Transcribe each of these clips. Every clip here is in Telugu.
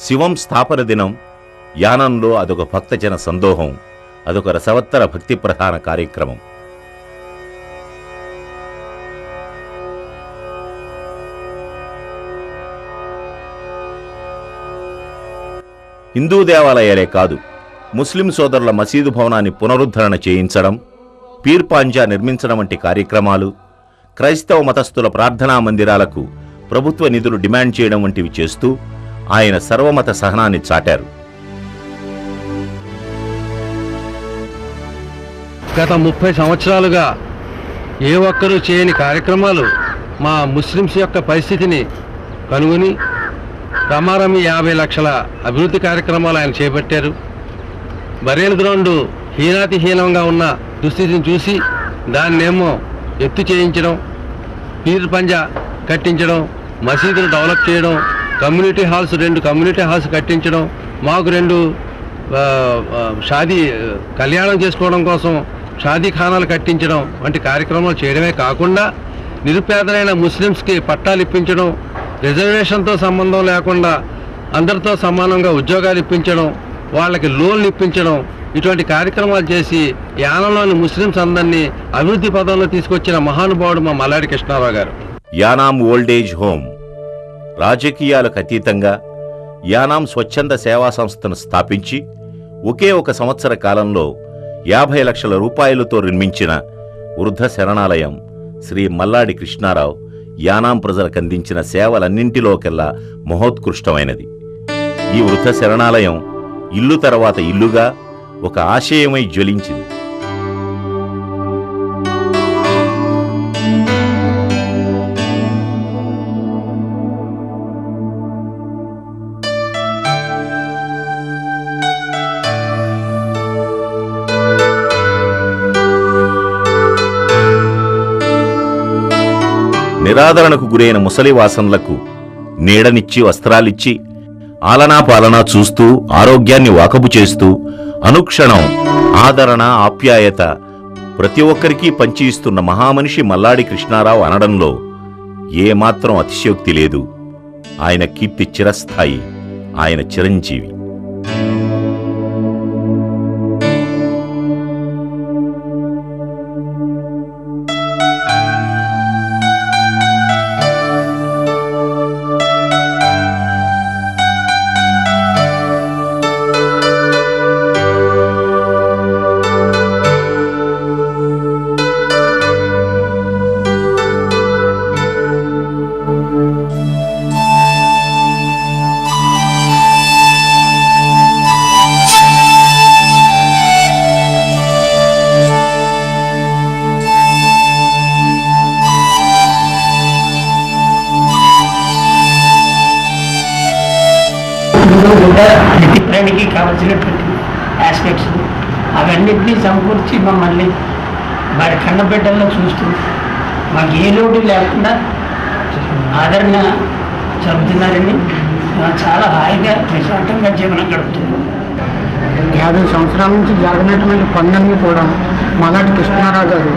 శివం స్థాపన దినం యానంలో అదొక భక్తజన సందోహం, అదొక రసవత్తర భక్తి ప్రధాన కార్యక్రమం. హిందూ దేవాలయాలే కాదు, ముస్లిం సోదరుల మసీదు భవనాన్ని పునరుద్ధరణ చేయించడం, పీర్ పాంజా నిర్మించడం వంటి కార్యక్రమాలు, క్రైస్తవ మతస్థుల ప్రార్థనా మందిరాలకు ప్రభుత్వ నిధులు డిమాండ్ చేయడం వంటివి చేస్తూ ఆయన సర్వమత సహనాన్ని చాటారు. గత 30 సంవత్సరాలుగా ఏ ఒక్కరూ చేయని కార్యక్రమాలు మా ముస్లింస్ యొక్క పరిస్థితిని కనుగొని రమారమి 50 లక్షల అభివృద్ధి కార్యక్రమాలు ఆయన చేపట్టారు. బరేల్ గ్రౌండ్ హీనాతిహీనంగా ఉన్న దుస్థితిని చూసి దాన్నేమో ఎత్తు చేయించడం, పీర్ పంజా కట్టించడం, మసీదులు డెవలప్ చేయడం, కమ్యూనిటీ హాల్స్ 2 కమ్యూనిటీ హాల్స్ కట్టించడం, మాకు 2 షాదీ కళ్యాణం చేసుకోవడం కోసం షాదీ ఖానాలు కట్టించడం వంటి కార్యక్రమాలు చేయడమే కాకుండా నిరుపేదలైన ముస్లిమ్స్కి పట్టాలు ఇప్పించడం, రిజర్వేషన్తో సంబంధం లేకుండా అందరితో సమానంగా ఉద్యోగాలు ఇప్పించడం, వాళ్ళకి లోన్లు ఇప్పించడం, ఇటువంటి కార్యక్రమాలు చేసి యానంలోని ముస్లిమ్స్ అందరినీ అభివృద్ధి పదంలో తీసుకొచ్చిన మహానుభావుడు మా మల్లాడి కృష్ణారావు గారు. యానాం ఓల్డేజ్ హోమ్ రాజకీయాలకు అతీతంగా యానాం స్వచ్ఛంద సేవా సంస్థను స్థాపించి ఒకే ఒక సంవత్సర కాలంలో 50 లక్షల రూపాయలతో నిర్మించిన వృద్ధ శరణాలయం శ్రీ మల్లాడి కృష్ణారావు యానాం ప్రజలకు అందించిన సేవలన్నింటిలోకెల్లా మహోత్కృష్టమైనది. ఈ వృద్ధ శరణాలయం ఇల్లు తర్వాత ఇల్లుగా ఒక ఆశయమై జ్వలించింది. నిరాదరణకు గురైన ముసలివాసన్లకు నీడనిచ్చి వస్త్రాలిచ్చి ఆలనా పాలనా చూస్తూ ఆరోగ్యాన్ని వాకబు చేస్తూ అనుక్షణం ఆదరణ ఆప్యాయత ప్రతి ఒక్కరికీ పంచి ఇస్తున్న మహామనిషి మల్లాడి కృష్ణారావు అనడంలో ఏమాత్రం అతిశయోక్తి లేదు. ఆయన కీర్తి చిరస్థాయి, ఆయన చిరంజీవి. ప్రతి ప్రాణికి కావాల్సినటువంటి ఆస్పెక్ట్స్ అవన్నింటినీ సమకూర్చి మమ్మల్ని వారి కన్నబిడ్డల్లో చూస్తూ మాకు ఏ లోటు లేకుండా ఆదరణ జరుపుతున్నారని చాలా హాయిగా ప్రశాంతంగా జీవనం గడుపుతున్నాం. 50 సంవత్సరాల నుంచి జరగనటువంటి పనులన్నీ కూడా మల్లాడి కృష్ణారావు గారు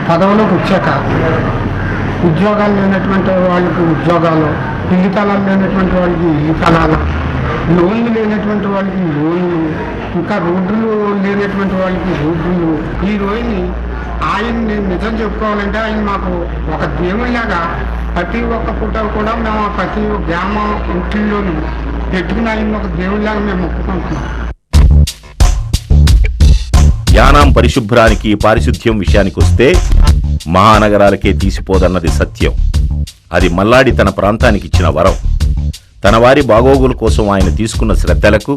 పదవులోకి వచ్చాక ఉద్యోగాలు లేనటువంటి వాళ్ళకి ఉద్యోగాలు, ఇల్లు స్థలాలు లేనటువంటి వాళ్ళకి ఇల్లు స్థలాలు, లోన్లు లేనటువంటి వాళ్ళకి లోన్లు, ఇంకా రోడ్లు లేనటువంటి వాళ్ళకి రోడ్లు. ఈ రోజుని ఆయన్ని నిజం చెప్పుకోవాలంటే ఆయన మాకు ఒక దేవుడిలాగా ప్రతి ఒక్క పూట కూడా మేము ప్రతి గ్రామ ఇంటిల్లోనూ పెట్టుకుని ఆయన ఒక దేవుడిలాగా మేము మొక్కుకుంటున్నాం. యానాం పరిశుభ్రానికి పారిశుద్ధ్యం విషయానికి వస్తే మహానగరాలకే తీసిపోదన్నది సత్యం. అది మల్లాడి తన ప్రాంతానికి ఇచ్చిన వరం. తన వారి బాగోగుల కోసం ఆయన తీసుకున్న శ్రద్ధలకు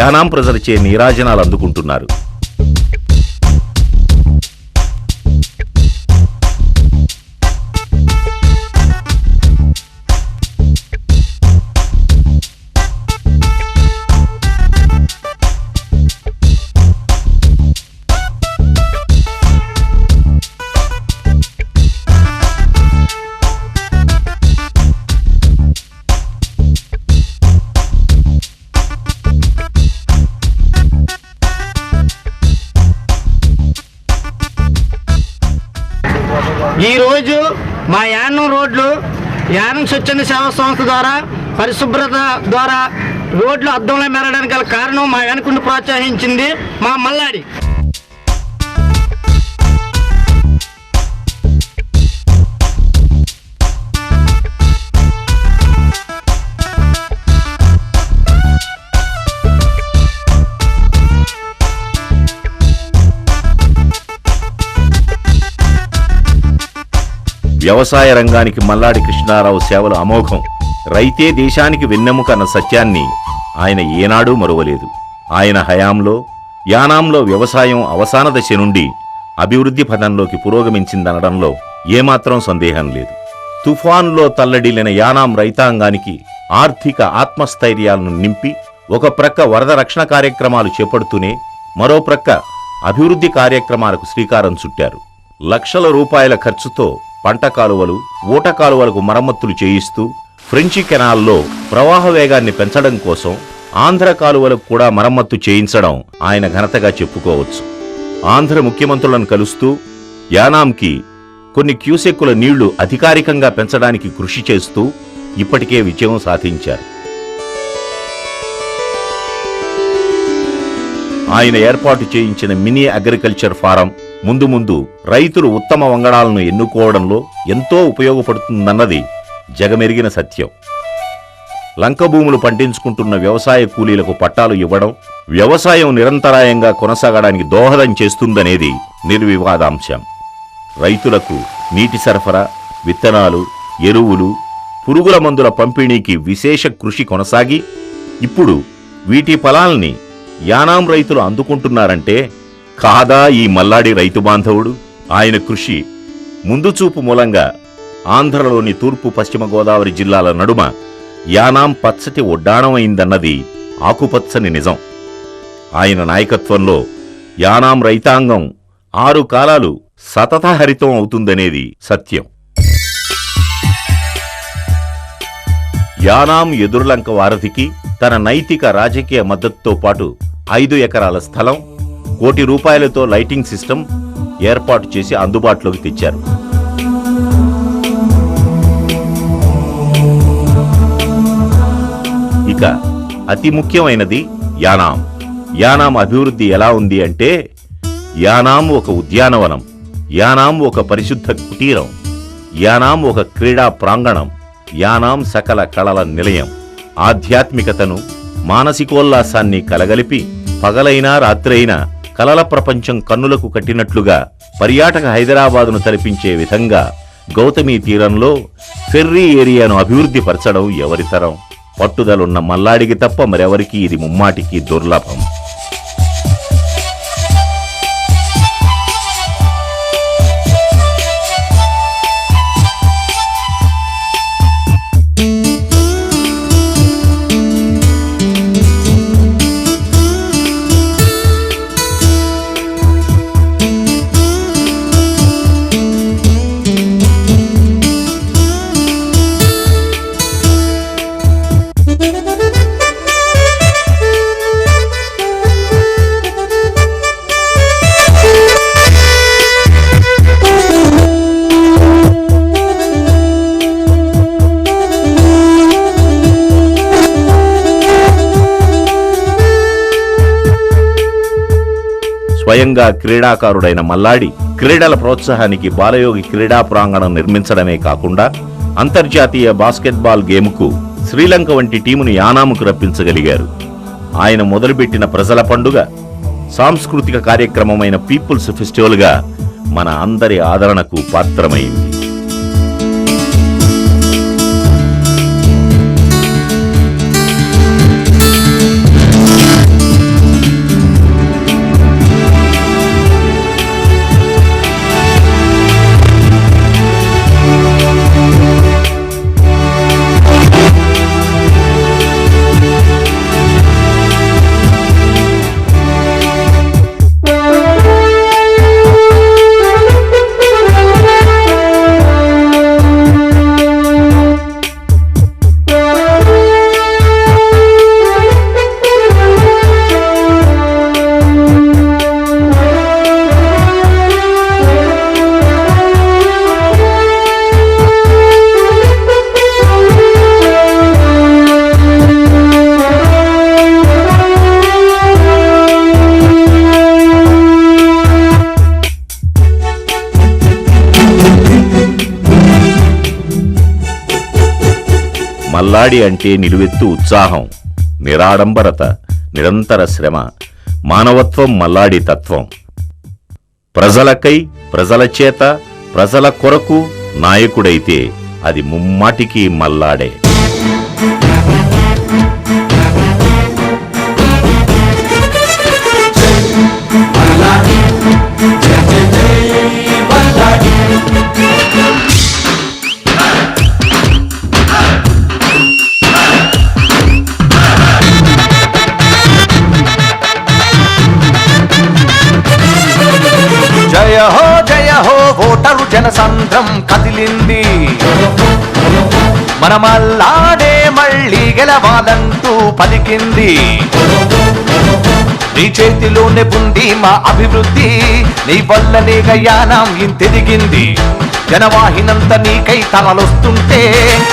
యానాం ప్రజలచే నీరాజనాలు అందుకుంటున్నారు. ఈరోజు మా యానం రోడ్లు యానం స్వచ్ఛంద సేవా సంస్థ ద్వారా పరిశుభ్రత ద్వారా రోడ్లు అద్దంలో మెరడానికి గల కారణం మా వెనుకుండి ప్రోత్సహించింది మా మల్లాడి. వ్యవసాయ రంగానికి మల్లాడి కృష్ణారావు సేవలు అమోఘం. రైతే దేశానికి వెన్నెముక అన్న సత్యాన్ని ఆయన ఏనాడూ మరువలేదు. ఆయన హయాంలో యానాంలో వ్యవసాయం అవసాన దశ నుండి అభివృద్ధి పథంలోకి పురోగమించిందనడంలో ఏమాత్రం సందేహం లేదు. తుఫాన్లో తల్లడిల్లిన యానాం రైతాంగానికి ఆర్థిక ఆత్మస్థైర్యాలను నింపి ఒక ప్రక్క వరద రక్షణ కార్యక్రమాలు చేపడుతూనే మరో ప్రక్క అభివృద్ధి కార్యక్రమాలకు శ్రీకారం చుట్టారు. లక్షల రూపాయల ఖర్చుతో పంట కాలువలు, ఊట కాలువలకు మరమ్మతులు చేయిస్తూ ఫ్రెంచి కెనాల్లో ప్రవాహ వేగాన్ని పెంచడం కోసం ఆంధ్ర కాలువలకు కూడా మరమ్మత్తు చేయించడం ఆయన ఘనతగా చెప్పుకోవచ్చు. ఆంధ్ర ముఖ్యమంత్రులను కలుస్తూ యానాంకి కొన్ని క్యూసెక్కుల నీళ్లు అధికారికంగా పెంచడానికి కృషి చేస్తూ ఇప్పటికే విజయం సాధించారు. ఆయన ఏర్పాటు చేయించిన మినీ అగ్రికల్చర్ ఫారం ముందు ముందు రైతులు ఉత్తమ వంగడాలను ఎన్నుకోవడంలో ఎంతో ఉపయోగపడుతుందన్నది జగమెరిగిన సత్యం. లంక భూములు పండించుకుంటున్న వ్యవసాయ కూలీలకు పట్టాలు ఇవ్వడం వ్యవసాయం నిరంతరాయంగా కొనసాగడానికి దోహదం చేస్తుందనేది నిర్వివాదాంశం. రైతులకు నీటి సరఫరా, విత్తనాలు, ఎరువులు, పురుగుల మందుల పంపిణీకి విశేష కృషి కొనసాగి ఇప్పుడు వీటి ఫలాల్ని యానాం రైతులు అందుకుంటున్నారంటే కాదా ఈ మల్లాడి రైతు బాంధవుడు? ఆయన కృషి ముందుచూపు మూలంగా ఆంధ్రలోని తూర్పు పశ్చిమ గోదావరి జిల్లాల నడుమ యానాం పచ్చటి ఒడ్డాణమైందన్నది ఆకుపచ్చని నిజం. ఆయన నాయకత్వంలో యానాం రైతాంగం 6 కాలాలు సతతహరితం అవుతుందనేది సత్యం. యానాం ఎదురులంక వారధికి తన నైతిక రాజకీయ మద్దతుతో పాటు 5 ఎకరాల స్థలం, ₹1 కోటి లైటింగ్ సిస్టమ్ ఏర్పాటు చేసి అందుబాటులోకి తెచ్చారు. ఇక అతి ముఖ్యమైనది యానాం. యానాం అభివృద్ధి ఎలా ఉంది అంటే యానాం ఒక ఉద్యానవనం, యానాం ఒక పరిశుద్ధ కుటీరం, యానాం ఒక క్రీడా ప్రాంగణం, యానాం సకల కళల నిలయం. ఆధ్యాత్మికతను, మానసికోల్లాసాన్ని కలగలిపి పగలైనా రాత్రైనా కలల ప్రపంచం కన్నులకు కట్టినట్లుగా పర్యాటక హైదరాబాదును తలపించే విధంగా గౌతమీ తీరంలో ఫెర్రీ ఏరియాను అభివృద్ధి పరచడం ఎవరితరం? పట్టుదలున్న మల్లాడికి తప్ప మరెవరికీ ఇది ముమ్మాటికి దుర్లభం. స్వయంగా క్రీడాకారుడైన మల్లాడి క్రీడల ప్రోత్సాహానికి బాలయోగి క్రీడా ప్రాంగణం నిర్మించడమే కాకుండా అంతర్జాతీయ బాస్కెట్బాల్ గేమ్కు శ్రీలంక వంటి టీమును యానాముకు రప్పించగలిగారు. ఆయన మొదలుపెట్టిన ప్రజల పండుగ సాంస్కృతిక కార్యక్రమమైన పీపుల్స్ ఫెస్టివల్గా మన అందరి ఆదరణకు పాత్రమైంది. మల్లాడి అంటే నిలువెత్తు ఉత్సాహం, నిరాడంబరత, నిరంతర శ్రమ, మానవత్వం మల్లాడి తత్వం. ప్రజలకై, ప్రజల చేత, ప్రజల కొరకు నాయకుడైతే అది ముమ్మాటికి మల్లాడే. జయ హో ఓటరు జనసంద్రం కదిలింది, మన మల్లాడే మళ్ళీ గెలవాలంటూ పలికింది. నీ చేతిలోనే ఉంది మా అభివృద్ధి, నీ వల్లనే గయానం ఇంతెదిగింది. జనవాహినంత నీకై తరలొస్తుంటే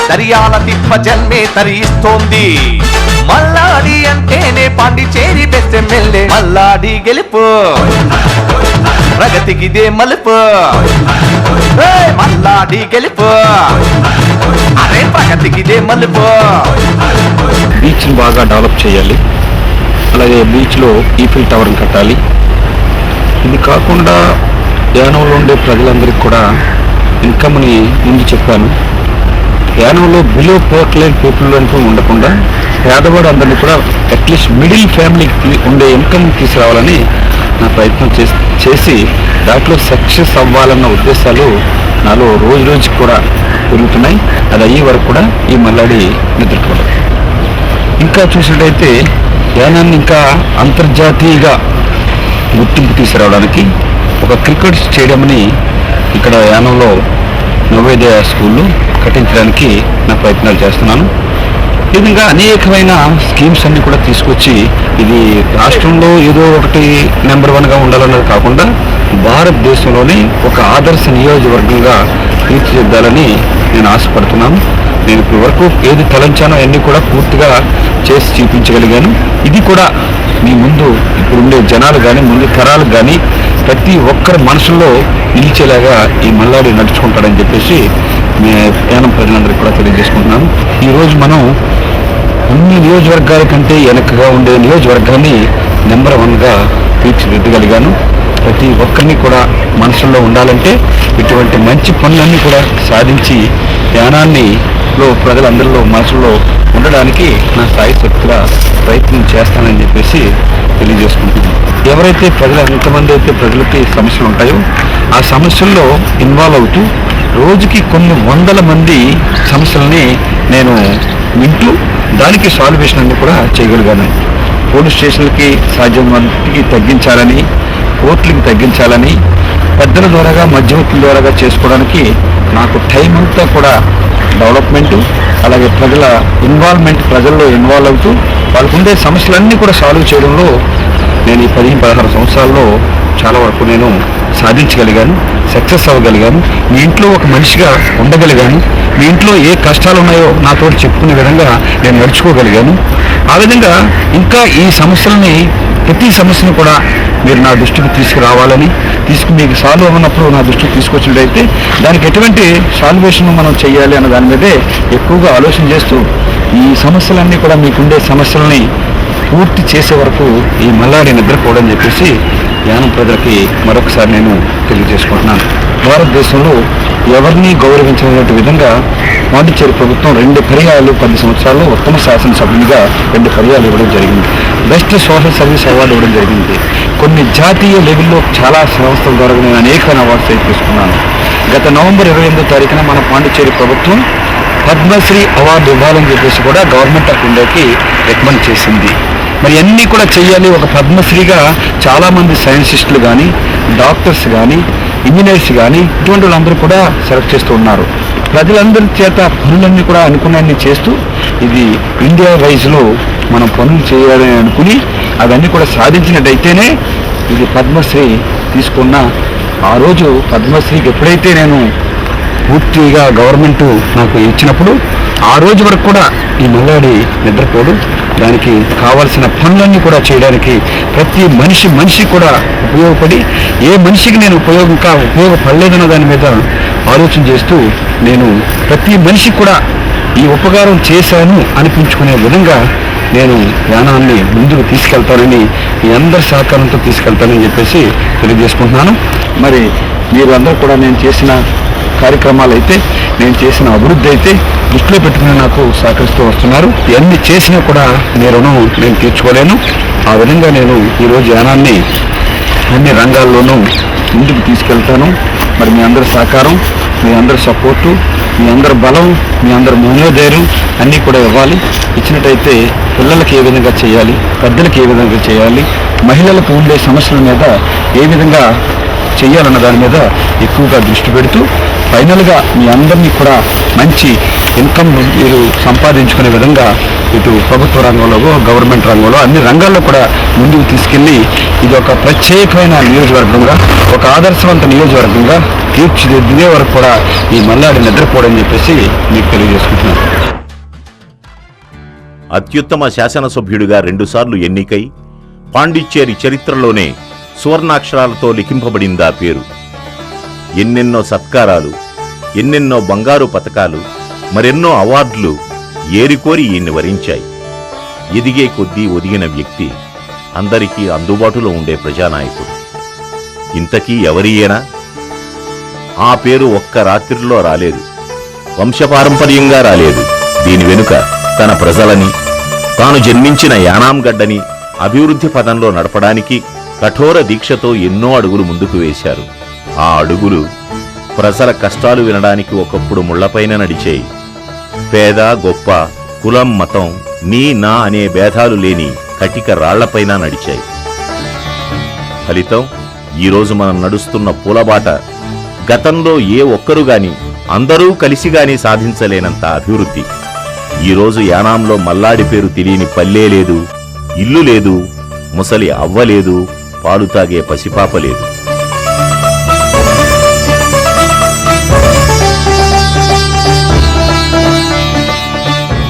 దర్యాల తిప్ప జన్మే తరిస్తోంది. మల్లాడి అంటేనే పాండిచేరి బెస్టెమ్మెల్లే, మల్లాడి గెలుపు ప్రగతికిదే మలుపు, మల్లాడి గెలుపు అరే ప్రగతికిదే మలుపు. బీచ్ని బాగా డెవలప్ చేయాలి, అలాగే బీచ్లో ఈఫిల్ టవర్ని కట్టాలి. ఇది కాకుండా యానంలో ఉండే ప్రజలందరికీ కూడా ఇన్కమ్ని ముందు చెప్పాను. యానంలో బిలో పోర్ట్ లైన్ పీపుల్ అంటూ ఉండకుండా పేదవాడు అందరినీ కూడా అట్లీస్ట్ మిడిల్ ఫ్యామిలీకి ఉండే ఇన్కమ్ తీసుకురావాలని నా ప్రయత్నం చేసి దాంట్లో సక్సెస్ అవ్వాలన్న ఉద్దేశాలు నాలో రోజు రోజుకి కూడా పెరుగుతున్నాయి. అది అయ్యే వరకు కూడా ఈ మల్లాడి నిద్రపోవడం. ఇంకా చూసినట్టయితే యానాన్ని ఇంకా అంతర్జాతీయంగా గుర్తింపు తీసుకురావడానికి ఒక క్రికెట్ స్టేడియంని ఇక్కడ యానంలో నవోదయ స్కూల్లో కట్టించడానికి నా ప్రయత్నాలు చేస్తున్నాను. ఈ విధంగా అనేకమైన స్కీమ్స్ అన్ని కూడా తీసుకొచ్చి ఇది రాష్ట్రంలో ఏదో ఒకటి నెంబర్ 1గా ఉండాలన్నది కాకుండా భారతదేశంలోనే ఒక ఆదర్శ నియోజకవర్గంగా తీర్చిదిద్దాలని నేను ఆశపడుతున్నాను. నేను ఇప్పటి వరకు ఏది తలంచానో అన్నీ కూడా పూర్తిగా చేసి చూపించగలిగాను. ఇది కూడా మీ ముందు ఇప్పుడుండే జనాలు కానీ ముందు తరాలకు కానీ ప్రతి ఒక్కరి మనసులో నిలిచేలాగా ఈ మల్లాడి నడుచుకుంటాడని చెప్పేసి యానం ప్రజలందరికీ కూడా తెలియజేసుకుంటున్నాను. ఈరోజు మనం అన్ని నియోజకవర్గాల కంటే వెనకగా ఉండే నియోజకవర్గాన్ని నెంబర్ 1గా తీర్చిదిద్దగలిగాను. ప్రతి ఒక్కరిని కూడా మనసులో ఉండాలంటే ఇటువంటి మంచి పనులన్నీ కూడా సాధించి యానాన్నిలో ప్రజలందరిలో మనసులో ఉండడానికి నా సాయి శక్తుల ప్రయత్నం చేస్తానని చెప్పేసి తెలియజేసుకుంటున్నాను. ఎవరైతే ఎంతమంది అయితే ప్రజలకి సమస్యలు ఉంటాయో ఆ సమస్యల్లో ఇన్వాల్వ్ అవుతూ రోజుకి కొన్ని వందల మంది సమస్యలని నేను వింటూ దానికి సాల్వేషన్ అన్ని కూడా చేయగలిగాను. పోలీస్ స్టేషన్లకి సాధ్యమంతకి తగ్గించాలని, కోర్టులకి తగ్గించాలని, పెద్దల ద్వారాగా మధ్యవర్తుల ద్వారాగా చేసుకోవడానికి నాకు టైం అంతా కూడా డెవలప్మెంటు, అలాగే ప్రజల ఇన్వాల్వ్మెంట్, ప్రజల్లో ఇన్వాల్వ్ అవుతూ వాళ్ళకుండే సమస్యలన్నీ కూడా సాల్వ్ చేయడంలో నేను ఈ 15-16 సంవత్సరాల్లో చాలా వరకు నేను సాధించగలిగాను, సక్సెస్ అవ్వగలిగాను. మీ ఇంట్లో ఒక మనిషిగా ఉండగలిగాను. మీ ఇంట్లో ఏ కష్టాలు ఉన్నాయో నాతో చెప్పుకునే విధంగా నేను నడుచుకోగలిగాను. ఆ విధంగా ఇంకా ఈ సమస్యలని, ప్రతి సమస్యను కూడా మీరు నా దృష్టికి తీసుకురావాలని, మీకు సాల్వ్ అవ్వనప్పుడు నా దృష్టికి తీసుకొచ్చినట్టయితే దానికి ఎటువంటి సాల్వేషన్ మనం చేయాలి అన్న దాని మీదే ఎక్కువగా ఆలోచన చేస్తూ ఈ సమస్యలన్నీ కూడా మీకుండే సమస్యలని పూర్తి చేసే వరకు ఈ మల్లాడి నిద్రపోవడం చెప్పేసి యానం ప్రజలకి మరొకసారి నేను తెలియజేసుకుంటున్నాను. భారతదేశంలో ఎవరిని గౌరవించినటువంటి విధంగా పాండిచ్చేరి ప్రభుత్వం 2 పర్యాయాలు 10 సంవత్సరాల్లో ఉత్తమ శాసనసభ్యునిగా 2 పర్యాయాలు ఇవ్వడం జరిగింది. బెస్ట్ సోషల్ సర్వీస్ అవార్డు ఇవ్వడం జరిగింది. కొన్ని జాతీయ లెవెల్లో చాలా సంస్థల ద్వారా నేను అనేకమైన అవార్డ్స్ తీసుకున్నాను. గత నవంబర్ 28వ తారీఖున మన పాండిచ్చేరి ప్రభుత్వం పద్మశ్రీ అవార్డు ఇవ్వాలని చెప్పేసి కూడా గవర్నమెంట్ ఆఫ్ ఇండియాకి రికమెండ్ చేసింది. మరి అన్నీ కూడా చెయ్యాలి. ఒక పద్మశ్రీగా చాలామంది సైంటిస్టులు కానీ, డాక్టర్స్ కానీ, ఇంజనీర్స్ కానీ ఇటువంటి వాళ్ళందరూ కూడా సెలెక్ట్ చేస్తూ ఉన్నారు. ప్రజలందరి చేత పనులన్నీ కూడా అనుకున్నాన్ని చేస్తూ ఇది ఇండియా వైజ్లో మనం పనులు చేయాలని అనుకుని అవన్నీ కూడా సాధించినట్టయితేనే ఇది పద్మశ్రీ తీసుకున్న ఆ రోజు పద్మశ్రీకి ఎప్పుడైతే నేను పూర్తిగా గవర్నమెంట్ నాకు ఇచ్చినప్పుడు ఆ రోజు వరకు కూడా ఈ మల్లాడి నిద్రపోడు. దానికి కావాల్సిన పనులన్నీ కూడా చేయడానికి ప్రతి మనిషి కూడా ఉపయోగపడి ఏ మనిషికి నేను ఉపయోగపడలేదన్న దాని మీద ఆలోచన చేస్తూ నేను ప్రతి మనిషికి కూడా ఈ ఉపకారం చేశాను అనిపించుకునే విధంగా నేను యానాన్ని ముందుకు తీసుకెళ్తానని మీ అందరి సహకారంతో తీసుకెళ్తానని చెప్పేసి తెలియజేసుకుంటున్నాను. మరి మీరు అందరూ కూడా నేను చేసిన కార్యక్రమాలు అయితే, నేను చేసిన అభివృద్ధి అయితే దృష్టిలో పెట్టుకుని నాకు సహకరిస్తూ వస్తున్నారు. ఇవన్నీ చేసినా కూడా నేను తీర్చుకోలేను. ఆ విధంగా నేను ఈరోజు యానాన్ని అన్ని రంగాల్లోనూ ముందుకు తీసుకెళ్తాను. మరి మీ అందరి సహకారం, మీ అందరి సపోర్టు, మీ అందరి బలం, మీ అందరి మనోధైర్యం అన్నీ కూడా ఇవ్వాలి. ఇచ్చినట్టయితే పిల్లలకి ఏ విధంగా చేయాలి, పెద్దలకి ఏ విధంగా చేయాలి, మహిళలకు ఉండే సమస్యల మీద ఏ విధంగా చేయాలన్న దాని మీద ఎక్కువగా దృష్టి పెడుతూ ఫైనల్గా మీ అందరినీ కూడా మంచి ఇన్కమ్ మీరు సంపాదించుకునే విధంగా ఇటు ప్రభుత్వ రంగంలో, గవర్నమెంట్ రంగంలో, అన్ని రంగాల్లో కూడా ముందుకు తీసుకెళ్ళి ఇది ఒక ప్రత్యేకమైన నియోజకవర్గంగా, ఒక ఆదర్శవంత నియోజకవర్గంగా తీర్చిదిద్దే వరకు కూడా ఈ మల్లాడి నిద్రపోవడని చెప్పేసి మీకు తెలియజేసుకుంటున్నాను. అత్యుత్తమ శాసనసభ్యుడిగా 2 సార్లు ఎన్నికై పాండిచ్చేరి చరిత్రలోనే సువర్ణాక్షరాలతో లిఖింపబడిందా పేరు. ఎన్నెన్నో సత్కారాలు, ఎన్నెన్నో బంగారు పతకాలు, మరెన్నో అవార్డులు ఏరికోరి ఈయన్ని వరించాయి. ఎదిగే కొద్దీ ఒదిగిన వ్యక్తి, అందరికీ అందుబాటులో ఉండే ప్రజానాయకుడు. ఇంతకీ ఎవరియేనా? ఆ పేరు ఒక్క రాత్రిలో రాలేదు, వంశపారంపర్యంగా రాలేదు. దీని వెనుక తన ప్రజలని, తాను జన్మించిన యానాం గడ్డని అభివృద్ధి పదంలో నడపడానికి కఠోర దీక్షతో ఎన్నో అడుగులు ముందుకు వేశారు. ఆ అడుగులు ప్రజల కష్టాలు వినడానికి ఒకప్పుడు ముళ్లపైన నడిచేయి. పేద గొప్ప, కులం మతం, నీ నా అనే భేదాలు లేని కటిక రాళ్లపైన నడిచాయి. ఫలితం ఈరోజు మనం నడుస్తున్న పూలబాట గతంలో ఏ ఒక్కరు గాని, అందరూ కలిసి గాని సాధించలేనంత అభివృద్ధి. ఈరోజు యానాంలో మల్లాడి పేరు తెలియని పల్లె లేదు, ఇల్లు లేదు, ముసలి అవ్వ లేదు, పాలు తాగే పసిపాప లేదు.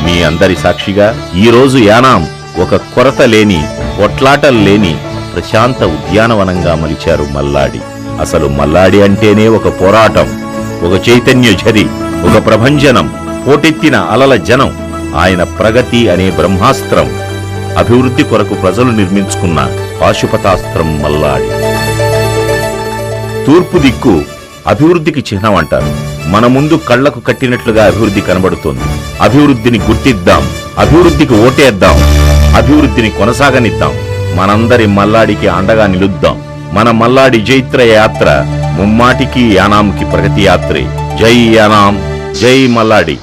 మీ అందరి సాక్షిగా ఈరోజు యానాం ఒక కొరత లేని, కొట్లాటలు లేని ప్రశాంత ఉద్యానవనంగా మలిచారు మల్లాడి. అసలు మల్లాడి అంటేనే ఒక పోరాటం, ఒక చైతన్య ఝరి, ఒక ప్రభంజనం, పోటెత్తిన అలల జనం. ఆయన ప్రగతి అనే బ్రహ్మాస్త్రం, అభివృద్ధి కొరకు ప్రజలు నిర్మించుకున్న పాశుపతాస్త్రం మల్లాడి. తూర్పు దిక్కు అభివృద్ధికి చిహ్నం అంటారు. మన ముందు కళ్లకు కట్టినట్లుగా అభివృద్ధి కనబడుతోంది. అభివృద్ధిని గుర్తిద్దాం, అభివృద్ధికి ఓటేద్దాం, అభివృద్ధిని కొనసాగనిద్దాం. మనందరి మల్లాడికి అండగా నిలుద్దాం. మన మల్లాడి జైత్ర యాత్ర ముమ్మాటికి యానాంకి ప్రగతి యాత్రే. జై యానాం, జై మల్లాడి.